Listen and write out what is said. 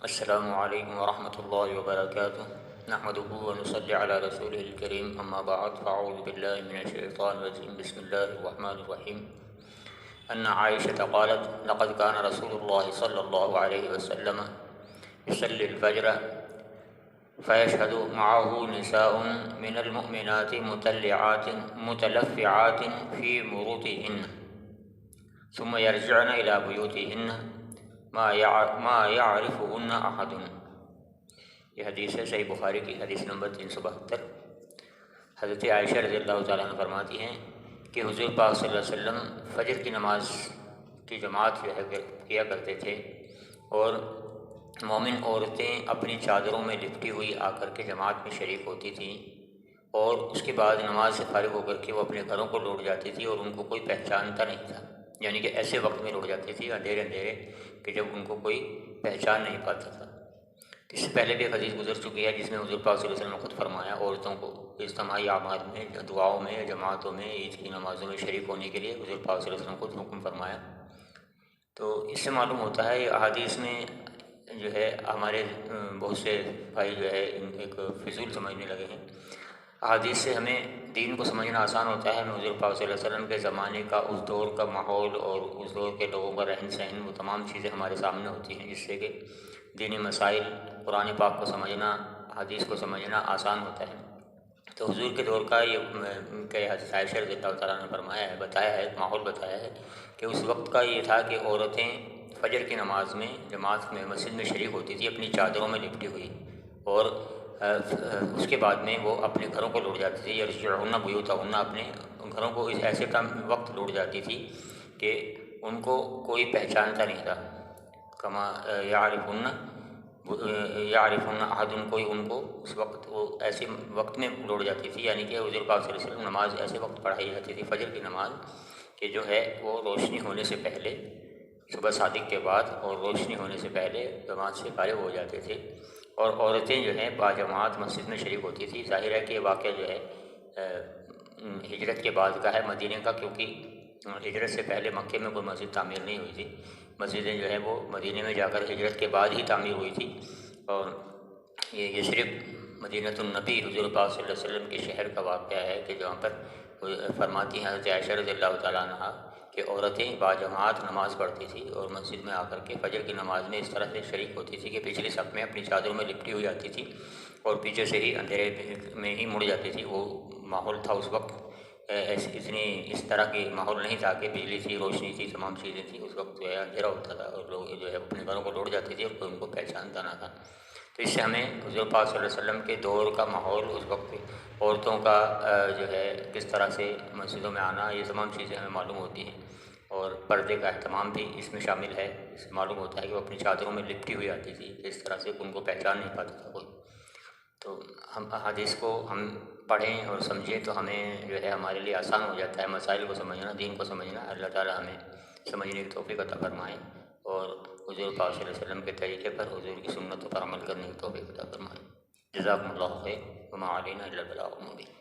السلام علیکم ورحمۃ اللہ وبرکاتہ نحمدہ ونصلی علی رسولہ الکریم اما بعد فاعوذ باللہ من الشیطان الرجیم بسم اللہ الرحمن الرحیم ان عائشة قالت لقد كان رسول اللہ صلی اللہ علیہ وسلم يصلي الفجر فيشهد معه نساء من المؤمنات متلعات متلفعات في مروطهن ثم يرجعن إلى بيوتهن ما يعرفهن احد۔ یہ حدیث ہے صحیح بخاری کی حدیث نمبر 372۔ حضرت عائشہ رضی اللہ تعالیٰ عنہ فرماتی ہیں کہ حضور پاک صلی اللہ علیہ وسلم فجر کی نماز کی جماعت جو ہے کیا کرتے تھے، اور مومن عورتیں اپنی چادروں میں لپٹی ہوئی آ کر کے جماعت میں شریک ہوتی تھیں، اور اس کے بعد نماز سے فارغ ہو کر کے وہ اپنے گھروں کو لوٹ جاتی تھی، اور ان کو کوئی پہچانتا نہیں تھا۔ یعنی کہ ایسے وقت میں لوٹ جاتی تھی اندھیرے کہ جب ان کو کوئی پہچان نہیں پاتا تھا۔ اس سے پہلے بھی ایک حدیث گزر چکی ہے جس میں حضور پاک صلی اللہ علیہ وسلم نے خود فرمایا عورتوں کو اجتماعی اعمال میں، دعاؤں میں، جماعتوں میں، عید کی نمازوں میں شریک ہونے کے لیے حضور پاک صلی اللہ علیہ وسلم کو حکم فرمایا۔ تو اس سے معلوم ہوتا ہے یہ احادیث میں جو ہے ہمارے بہت سے بھائی جو ہے ان ایک فضول سمجھنے لگے ہیں۔ احادیث سے ہمیں دین کو سمجھنا آسان ہوتا ہے۔ ہمیں حضور پاک صلی اللہ علیہ وسلم کے زمانے کا، اس دور کا ماحول اور اس دور کے لوگوں کا رہن سہن، وہ تمام چیزیں ہمارے سامنے ہوتی ہیں، جس سے کہ دینی مسائل، قرآن پاک کو سمجھنا، حدیث کو سمجھنا آسان ہوتا ہے۔ تو حضور کے دور کا یہ کہ حضرت عائشہ رضی اللہ تعالیٰ نے فرمایا ہے، بتایا ہے، ایک ماحول بتایا ہے کہ اس وقت کا یہ تھا کہ عورتیں فجر کی نماز میں جماعت میں مسجد میں شریک ہوتی تھی اپنی چادروں میں لپٹی ہوئی، اور اس کے بعد میں وہ اپنے گھروں کو لوٹ جاتی تھی، یرجعن بیوتہن، اپنے گھروں کو اس ایسے وقت لوٹ جاتی تھی کہ ان کو کوئی پہچانتا نہیں تھا۔ کما یعرفن احد، کوئی ان کو اس وقت، وہ ایسے وقت میں لوٹ جاتی تھی۔ یعنی کہ حضور پاک صلی اللہ علیہ وسلم نماز ایسے وقت پڑھائی جاتی تھی فجر کی نماز کہ جو ہے وہ روشنی ہونے سے پہلے، صبح صادق کے بعد اور روشنی ہونے سے پہلے جماعت سے فارغ ہو جاتے تھے، اور عورتیں جو ہیں باجماعت مسجد میں شریک ہوتی تھی۔ ظاہر ہے کہ یہ واقعہ جو ہے ہجرت کے بعد کا ہے، مدینے کا، کیونکہ ہجرت سے پہلے مکے میں کوئی مسجد تعمیر نہیں ہوئی تھی۔ مسجدیں جو ہیں وہ مدینے میں جا کر ہجرت کے بعد ہی تعمیر ہوئی تھی، اور یہ صرف مدینہ النبی حضور پاک صلی اللہ علیہ وسلم کے شہر کا واقعہ ہے کہ جہاں پر فرماتی ہیں حضرت عائشہ رضی اللہ تعالیٰ عنہ کہ عورتیں باجماعت نماز پڑھتی تھی اور مسجد میں آ کر کے فجر کی نماز میں اس طرح سے شریک ہوتی تھی کہ پچھلی صف میں اپنی چادروں میں لپٹی ہوئی آتی تھی اور پیچھے سے ہی اندھیرے میں ہی مڑ جاتی تھی۔ وہ ماحول تھا اس وقت، اس طرح کی ماحول نہیں تھا کہ بجلی تھی، روشنی تھی، تمام چیزیں تھیں۔ اس وقت جو ہے اندھیرا ہوتا تھا اور لوگ جو ہے اپنے گھروں کو لوٹ جاتے تھے اور کوئی ان کو پہچانتا نہ تھا۔ تو اس سے ہمیں حضور پاک صلی اللہ علیہ وسلم کے دور کا ماحول، اس وقت عورتوں کا جو ہے کس طرح سے مسجدوں میں آنا، یہ تمام چیزیں ہمیں معلوم ہوتی ہیں، اور پردے کا اہتمام بھی اس میں شامل ہے۔ اس سے معلوم ہوتا ہے کہ وہ اپنی چادروں میں لپٹی ہوئی آتی تھی، اس طرح سے ان کو پہچان نہیں پاتا تھا کوئی۔ تو ہم احادیث کو ہم پڑھیں اور سمجھیں تو ہمیں جو ہے ہمارے لیے آسان ہو جاتا ہے مسائل کو سمجھنا، دین کو سمجھنا۔ اللہ تعالیٰ ہمیں سمجھنے کی توفیق عطا فرمائے، اور حضور پاک صلی اللہ علیہ وسلم کے طریقے پر، حضور کی سنتوں پر عمل کرنے کی توفیق عطا فرمائے۔ جزاکم اللہ خیر، وما علینا الا البلاغ المبین۔